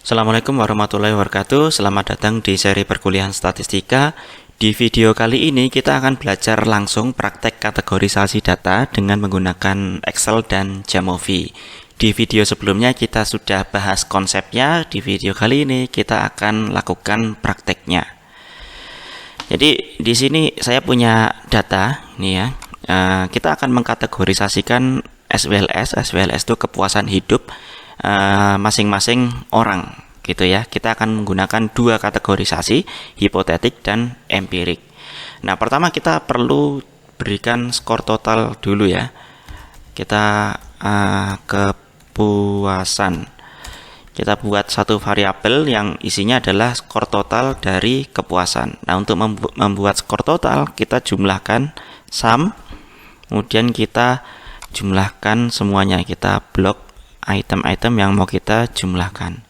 Assalamualaikum warahmatullahi wabarakatuh. Selamat datang di seri perkuliahan statistika. Di video kali ini kita akan belajar langsung praktek kategorisasi data dengan menggunakan Excel dan Jamovi. Di video sebelumnya kita sudah bahas konsepnya. Di video kali ini kita akan lakukan prakteknya. Jadi di sini saya punya data nih ya. Kita akan mengkategorisasikan SWLS. SWLS itu kepuasan hidup masing-masing orang gitu ya. Kita akan menggunakan dua kategorisasi, hipotetik dan empirik. Nah, pertama kita perlu berikan skor total dulu ya. Kita kepuasan. Kita buat satu variabel yang isinya adalah skor total dari kepuasan. Nah, untuk membuat skor total kita jumlahkan sum, kemudian kita jumlahkan semuanya, kita blok item-item yang mau kita jumlahkan.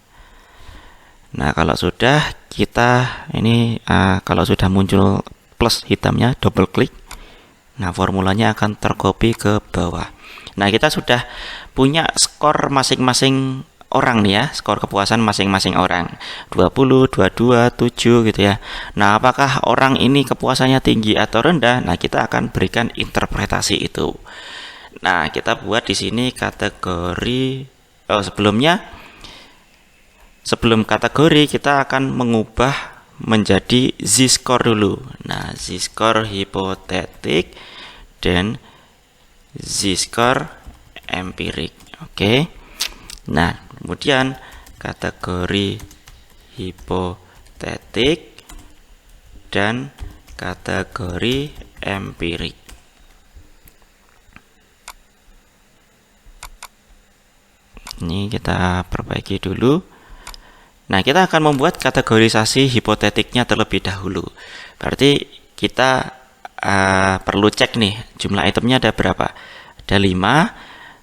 Nah, kalau sudah kita ini kalau sudah muncul plus hitamnya, double klik. Nah, formulanya akan tercopy ke bawah. Nah, kita sudah punya skor masing-masing orang nih ya, skor kepuasan masing-masing orang. 20, 22, 7 gitu ya. Nah, apakah orang ini kepuasannya tinggi atau rendah? Nah, kita akan berikan interpretasi itu. Nah, kita buat di sini kategori. Sebelum kategori kita akan mengubah menjadi z-score dulu. Nah, z-score hipotetik dan z-score empirik. Oke. Nah, kemudian kategori hipotetik dan kategori empirik. Ini kita perbaiki dulu. Nah, kita akan membuat kategorisasi hipotetiknya terlebih dahulu. Berarti kita perlu cek nih, jumlah itemnya ada berapa? Ada 5.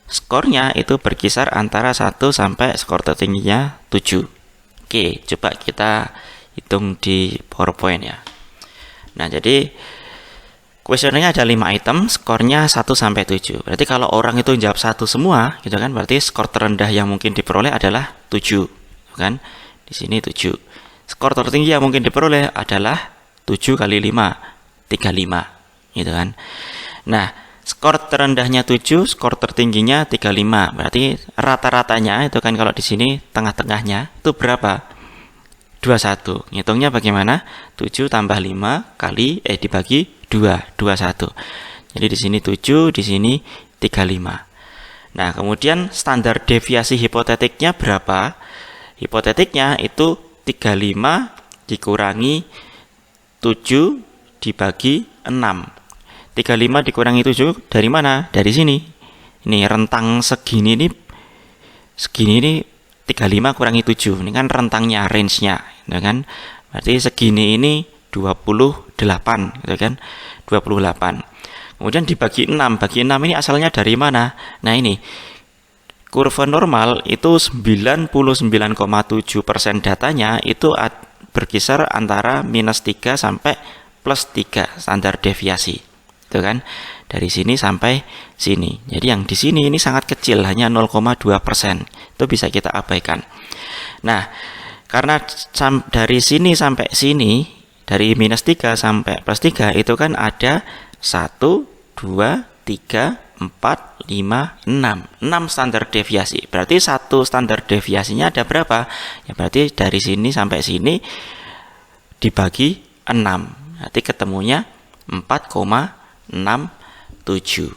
Skornya itu berkisar antara 1 sampai skor tertingginya 7. Oke, coba kita hitung di PowerPoint ya. Nah, jadi kuesionernya ada 5 item, skornya 1 sampai 7. Berarti kalau orang itu jawab 1 semua, gitu kan? Berarti skor terendah yang mungkin diperoleh adalah 7, kan? Di sini 7. Skor tertinggi yang mungkin diperoleh adalah 7 kali 5, 35, gitu kan? Nah, skor terendahnya 7, skor tertingginya 35. Berarti rata-ratanya itu kan kalau di sini tengah-tengahnya itu berapa? 21. Ngitungnya bagaimana? 7 tambah 5 kali dibagi 2, 21. Jadi di sini 7, di sini 35. Nah, kemudian standar deviasi hipotetiknya berapa? Hipotetiknya itu 35 dikurangi 7 dibagi 6. 35 dikurangi 7 dari mana? Dari sini. Ini rentang segini ini 35 kurangi 7. Ini kan rentangnya, range-nya, gitu kan? Berarti segini ini 28, gitu kan? 28. Kemudian dibagi 6. Bagi 6 ini asalnya dari mana? Nah, ini kurva normal itu 99,7% datanya itu berkisar antara -3 sampai +3 standar deviasi. Itu kan? Dari sini sampai sini. Jadi yang di sini ini sangat kecil, hanya 0,2%. Itu bisa kita abaikan. Nah, karena dari sini sampai sini, dari -3 sampai +3 itu kan ada 1, 2, 3, 4, 5, 6. 6 standar deviasi. Berarti satu standar deviasinya ada berapa? Ya berarti dari sini sampai sini dibagi 6. Nanti ketemunya 4,67.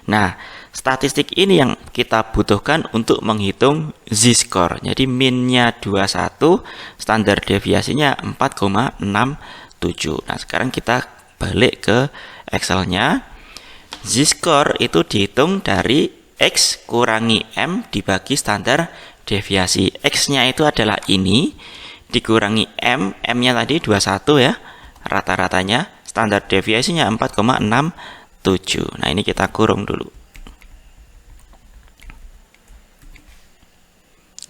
Nah, statistik ini yang kita butuhkan untuk menghitung z-score. Jadi minnya 21, standar deviasinya 4,67. Nah, sekarang kita balik ke Excel-nya. Z-score itu dihitung dari X kurangi M dibagi standar deviasi. X-nya itu adalah ini, dikurangi M. M-nya tadi 21 ya, rata-ratanya. Standar deviasinya 4,67. Nah, ini kita kurung dulu.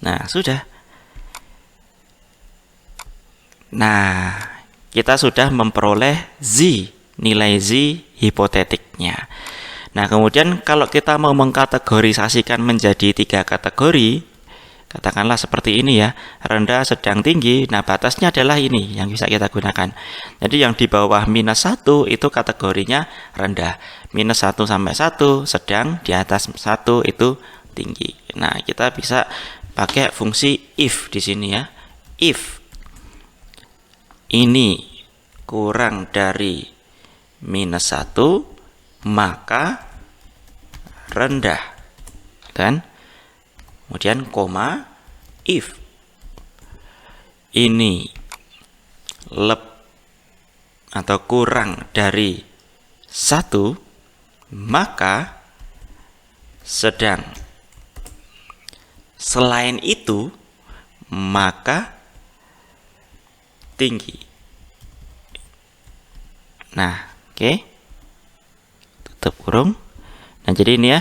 Nah, sudah. Nah, kita sudah memperoleh Z, nilai Z hipotetiknya. Nah, kemudian kalau kita mau mengkategorisasikan menjadi 3 kategori, Katakanlah seperti ini ya, rendah, sedang, tinggi. Nah, batasnya adalah ini yang bisa kita gunakan. Jadi yang di bawah -1 itu kategorinya rendah. -1 sampai 1 sedang, di atas 1 itu tinggi. Nah, kita bisa pakai fungsi if di sini ya. If ini kurang dari -1, maka rendah. Dan kemudian koma, if ini atau kurang dari 1, maka sedang. Selain itu, maka tinggi. Nah, oke. Tutup kurung. Nah, jadi ini ya,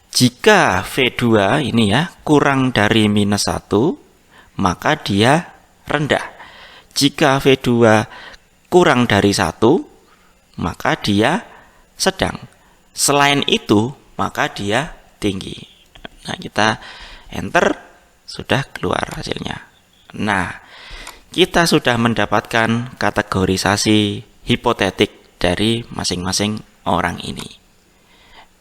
jika V2 ini ya kurang dari -1, maka dia rendah. Jika V2 kurang dari 1, maka dia sedang. Selain itu, maka dia tinggi. Nah, kita enter, sudah keluar hasilnya. Nah, kita sudah mendapatkan kategorisasi hipotetik dari masing-masing orang ini.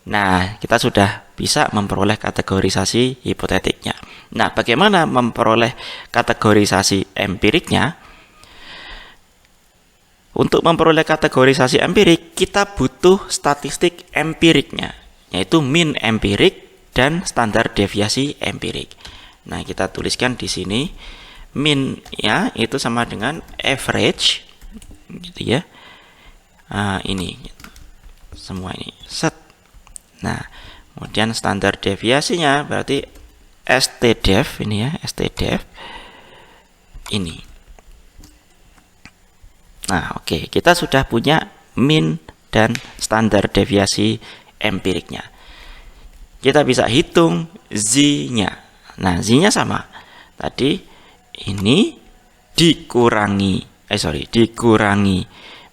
Nah, kita sudah bisa memperoleh kategorisasi hipotetiknya. Nah, bagaimana memperoleh kategorisasi empiriknya? Untuk memperoleh kategorisasi empirik, kita butuh statistik empiriknya, yaitu mean empirik dan standar deviasi empirik. Nah, kita tuliskan di sini mean ya itu sama dengan average, gitu ya. Ini semua ini set. Nah, kemudian standar deviasinya berarti STDEV ini ya, STDEV ini. Nah, oke, kita sudah punya mean dan standar deviasi empiriknya. Kita bisa hitung Z-nya. Nah, Z-nya sama. Tadi ini dikurangi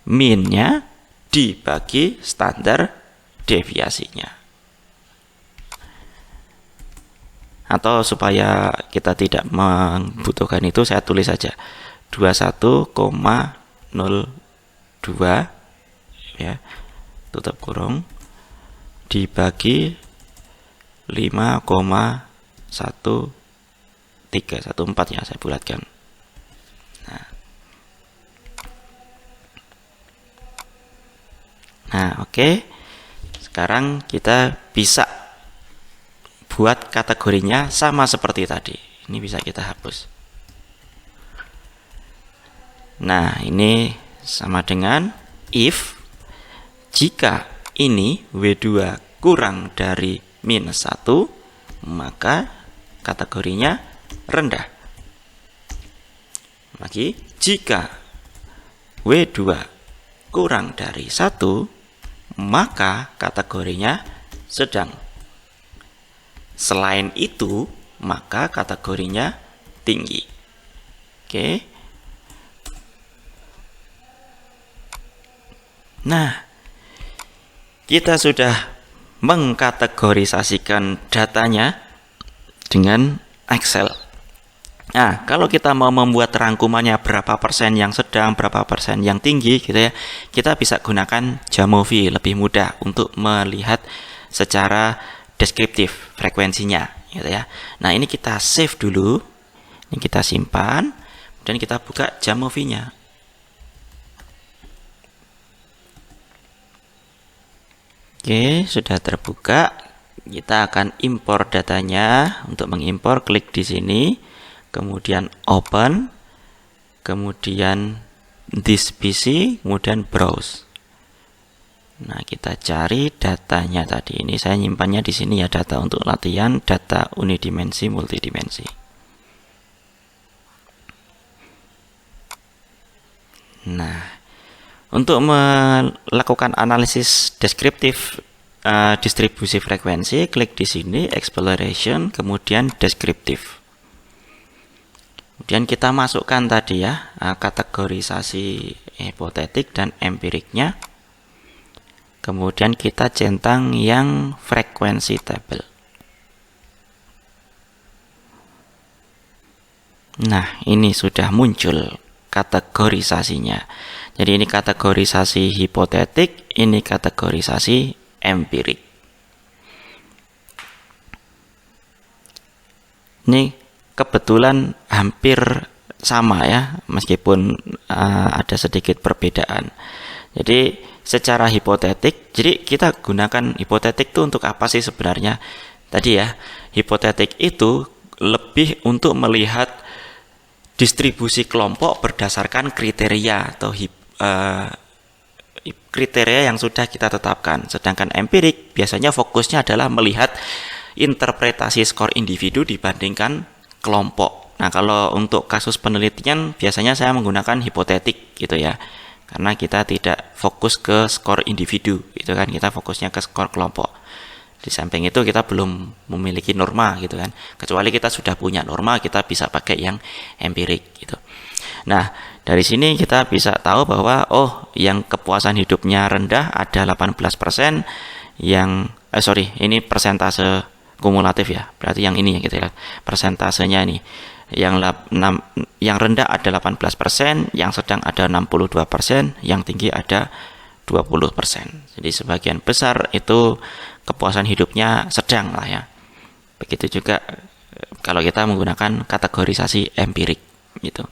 mean-nya dibagi standar deviasinya. Atau supaya kita tidak membutuhkan itu, saya tulis saja 21,02 ya, tutup kurung, dibagi 5,1314 ya, saya bulatkan. Nah, oke. Sekarang kita bisa buat kategorinya sama seperti tadi. Ini bisa kita hapus. Nah, ini sama dengan if jika ini W2 kurang dari -1, maka kategorinya rendah. Lagi, jika W2 kurang dari 1, maka kategorinya sedang. Selain itu, maka kategorinya tinggi. Oke. Nah, kita sudah mengkategorisasikan datanya dengan Excel. Nah, kalau kita mau membuat rangkumannya berapa persen yang sedang, berapa persen yang tinggi gitu ya, kita bisa gunakan Jamovi, lebih mudah untuk melihat secara deskriptif frekuensinya gitu ya. Nah, ini kita save dulu. Ini kita simpan dan kita buka Jamovi-nya. Oke, sudah terbuka. Kita akan impor datanya. Untuk mengimpor, klik di sini. Kemudian open, kemudian this PC, kemudian browse. Nah, kita cari datanya tadi. Ini saya nyimpannya di sini ya, data untuk latihan, data unidimensi, multidimensi. Nah, untuk melakukan analisis deskriptif distribusi frekuensi, klik di sini exploration, kemudian deskriptif. Kemudian kita masukkan tadi ya kategorisasi hipotetik dan empiriknya. Kemudian kita centang yang frekuensi table. Nah, ini sudah muncul kategorisasinya. Jadi ini kategorisasi hipotetik, ini kategorisasi empirik. Ini kebetulan hampir sama ya, meskipun ada sedikit perbedaan. Jadi secara hipotetik, jadi kita gunakan hipotetik itu untuk apa sih sebenarnya? Tadi ya, hipotetik itu lebih untuk melihat distribusi kelompok berdasarkan kriteria atau kriteria yang sudah kita tetapkan. Sedangkan empirik biasanya fokusnya adalah melihat interpretasi skor individu dibandingkan kelompok. Nah, kalau untuk kasus penelitian biasanya saya menggunakan hipotetik gitu ya. Karena kita tidak fokus ke skor individu, gitu kan. Kita fokusnya ke skor kelompok. Di samping itu kita belum memiliki norma gitu kan. Kecuali kita sudah punya norma, kita bisa pakai yang empirik gitu. Nah, dari sini kita bisa tahu bahwa yang kepuasan hidupnya rendah ada 18%, ini persentase kumulatif ya. Berarti yang ini ya kita lihat. Persentasenya ini. Yang rendah ada 18%, yang sedang ada 62%, yang tinggi ada 20%. Jadi sebagian besar itu kepuasan hidupnya sedang lah ya. Begitu juga kalau kita menggunakan kategorisasi empirik gitu.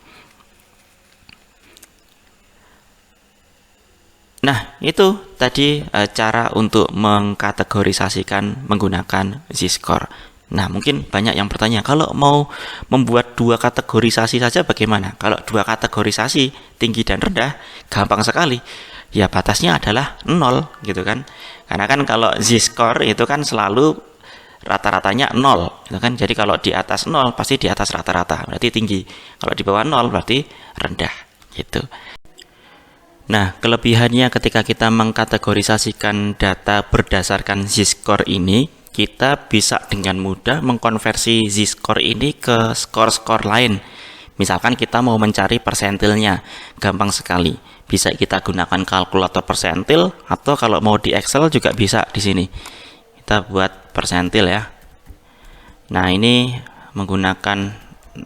Nah, itu tadi cara untuk mengkategorisasikan menggunakan Z-score. Nah, mungkin banyak yang bertanya, kalau mau membuat 2 kategorisasi saja bagaimana? Kalau 2 kategorisasi tinggi dan rendah, gampang sekali. Ya batasnya adalah 0 gitu kan. Karena kan kalau Z-score itu kan selalu rata-ratanya 0 gitu kan. Jadi kalau di atas 0 pasti di atas rata-rata, berarti tinggi. Kalau di bawah 0 berarti rendah gitu. Nah, kelebihannya ketika kita mengkategorisasikan data berdasarkan Z-score ini, kita bisa dengan mudah mengkonversi Z-score ini ke skor-skor lain. Misalkan kita mau mencari persentilnya, gampang sekali. Bisa kita gunakan kalkulator persentil, atau kalau mau di Excel juga bisa di sini. Kita buat persentil ya. Nah, ini menggunakan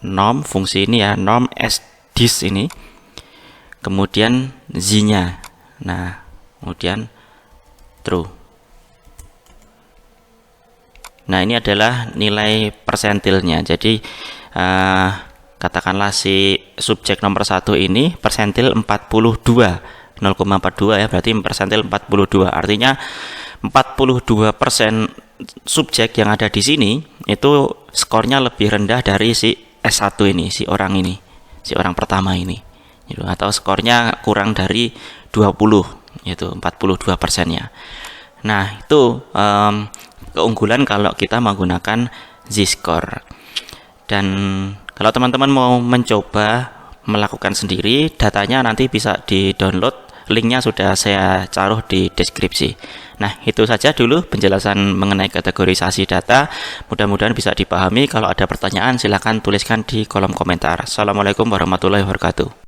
norm fungsi ini ya, norm sdis ini. Kemudian z-nya. Nah, kemudian true. Nah, ini adalah nilai persentilnya. Jadi katakanlah si subjek nomor 1 ini persentil 42, 0,42 ya, berarti persentil 42. Artinya 42% subjek yang ada di sini itu skornya lebih rendah dari si S1 ini, si orang pertama ini. Gitu. Atau skornya kurang dari 20, yaitu 42%-nya. Nah, itu keunggulan kalau kita menggunakan Z-score. Dan kalau teman-teman mau mencoba melakukan sendiri, datanya nanti bisa di-download, linknya sudah saya taruh di deskripsi. Nah, itu saja dulu penjelasan mengenai kategorisasi data. Mudah-mudahan bisa dipahami. Kalau ada pertanyaan silahkan tuliskan di kolom komentar. Assalamualaikum warahmatullahi wabarakatuh.